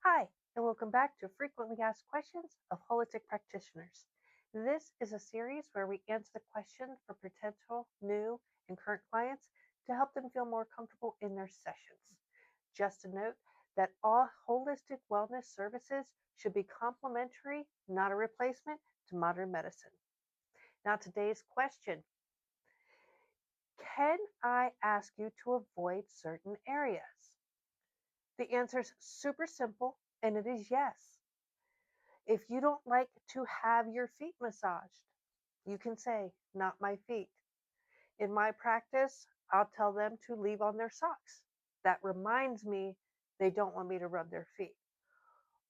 Hi, and welcome back to Frequently Asked Questions of Holistic Practitioners. This is a series where we answer the question for potential new and current clients to help them feel more comfortable in their sessions. Just a note that all holistic wellness services should be complementary, not a replacement to modern medicine. Now, today's question: can I ask you to avoid certain areas? The answer is super simple, and it is yes. If you don't like to have your feet massaged, you can say, not my feet. In my practice, I'll tell them to leave on their socks. That reminds me they don't want me to rub their feet.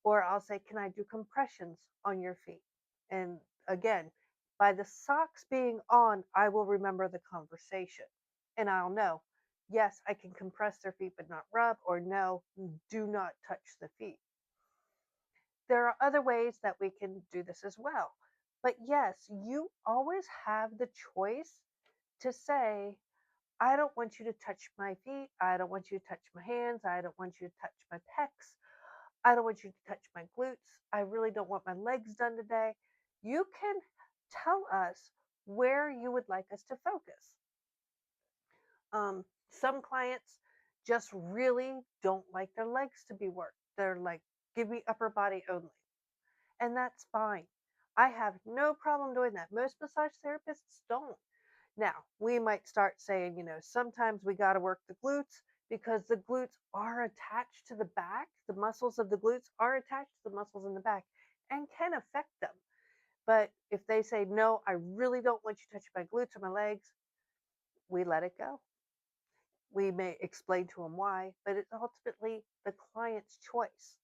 Or I'll say, can I do compressions on your feet? And again, by the socks being on, I will remember the conversation and I'll know, yes, I can compress their feet but not rub, or no, do not touch the feet. There are other ways that we can do this as well. But yes, you always have the choice to say, I don't want you to touch my feet. I don't want you to touch my hands. I don't want you to touch my pecs. I don't want you to touch my glutes. I really don't want my legs done today. You can tell us where you would like us to focus. Some clients just really don't like their legs to be worked. They're like, give me upper body only. And that's fine. I have no problem doing that. Most massage therapists don't. Now, we might start saying, sometimes we got to work the glutes because the glutes are attached to the back. The muscles of the glutes are attached to the muscles in the back and can affect them. But if they say, no, I really don't want you touching my glutes or my legs, we let it go. We may explain to them why, but it's ultimately the client's choice.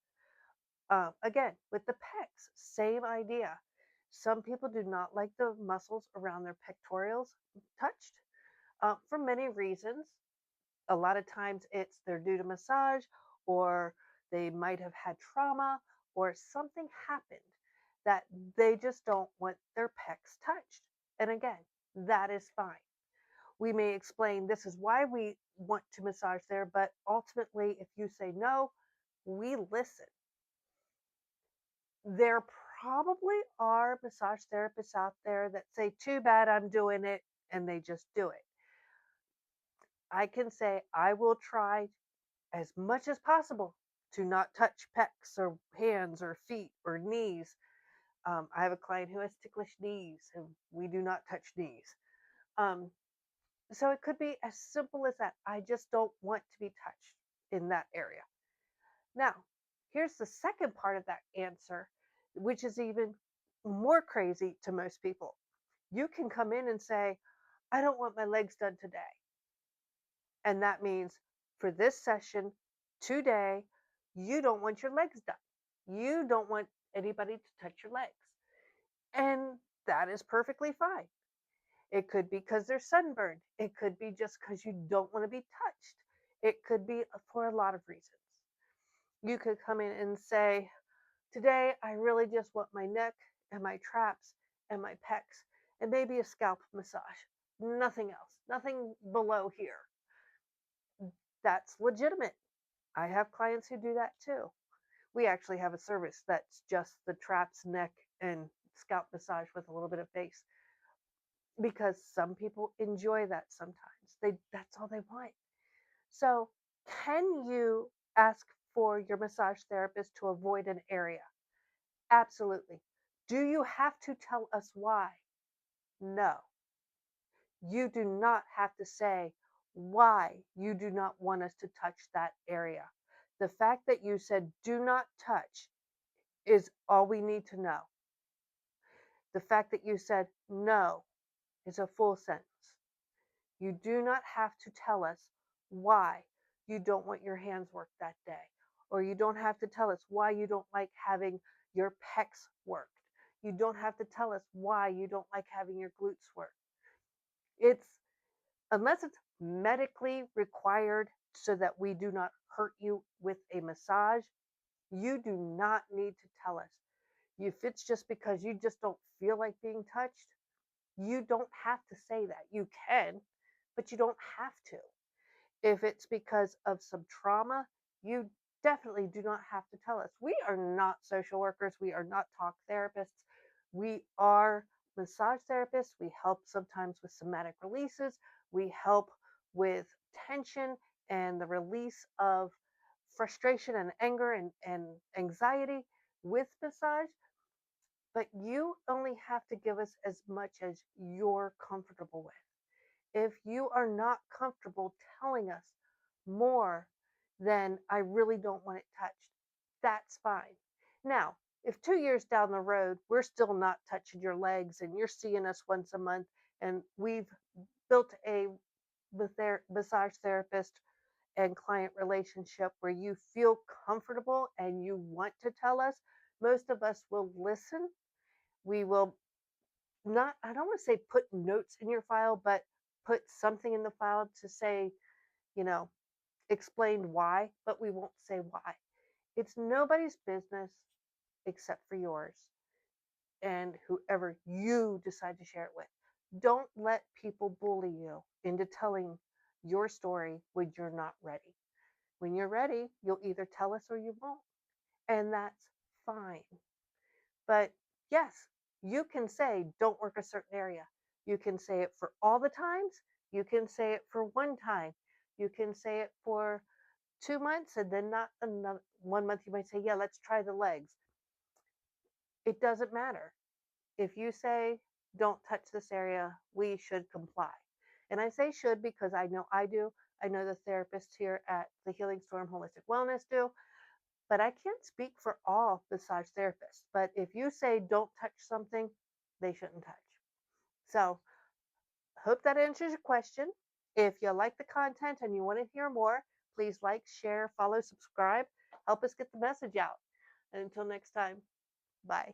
Again, with the pecs, same idea. Some people do not like the muscles around their pectorals touched for many reasons. A lot of times they're due to massage, or they might have had trauma, or something happened that they just don't want their pecs touched. And again, that is fine. We may explain this is why we want to massage there, but ultimately, if you say no, we listen. There probably are massage therapists out there that say, too bad I'm doing it, and they just do it. I can say, I will try as much as possible to not touch pecs or hands or feet or knees. I have a client who has ticklish knees, and we do not touch knees. Um, so it could be as simple as that. I just don't want to be touched in that area. Now, here's the second part of that answer, which is even more crazy to most people. You can come in and say, I don't want my legs done today. And that means for this session today, you don't want your legs done. You don't want anybody to touch your legs. And that is perfectly fine. It could be because they're sunburned. It could be just because you don't want to be touched. It could be for a lot of reasons. You could come in and say, today I really just want my neck and my traps and my pecs and maybe a scalp massage. Nothing else. Nothing below here. That's legitimate. I have clients who do that too. We actually have a service that's just the traps, neck, and scalp massage with a little bit of face because some people enjoy that sometimes. That's all they want. So, can you ask for your massage therapist to avoid an area? Absolutely. Do you have to tell us why? No. You do not have to say why you do not want us to touch that area. The fact that you said do not touch is all we need to know. The fact that you said no is a full sentence. You do not have to tell us why you don't want your hands worked that day, or you don't have to tell us why you don't like having your pecs worked. You don't have to tell us why you don't like having your glutes worked. It's unless it's medically required so that we do not hurt you with a massage, you do not need to tell us. If it's just because you just don't feel like being touched, you don't have to say that. You can, but you don't have to. If it's because of some trauma, you definitely do not have to tell us. We are not social workers. We are not talk therapists. We are massage therapists. We help sometimes with somatic releases. We help with tension and the release of frustration and anger and anxiety with massage. But you only have to give us as much as you're comfortable with. If you are not comfortable telling us more than I really don't want it touched, that's fine. Now, if 2 years down the road, we're still not touching your legs and you're seeing us once a month and we've built a massage therapist and client relationship where you feel comfortable and you want to tell us, most of us will listen. We will not, I don't want to say put notes in your file, but put something in the file to say, you know, explain why, but we won't say why. It's nobody's business except for yours and whoever you decide to share it with. Don't let people bully you into telling your story when you're not ready. When you're ready, you'll either tell us or you won't. And that's fine. But yes, you can say don't work a certain area. You can say it for all the times. You can say it for one time. You can say it for 2 months and then not another 1 month. You might say, yeah, let's try the legs. It doesn't matter. If you say don't touch this area, we should comply. And I say should because I know I do. I know the therapists here at the Healing Storm Holistic Wellness do. But I can't speak for all massage therapists. But if you say don't touch something, they shouldn't touch. So, hope that answers your question. If you like the content and you want to hear more, please like, share, follow, subscribe. Help us get the message out. And until next time, bye.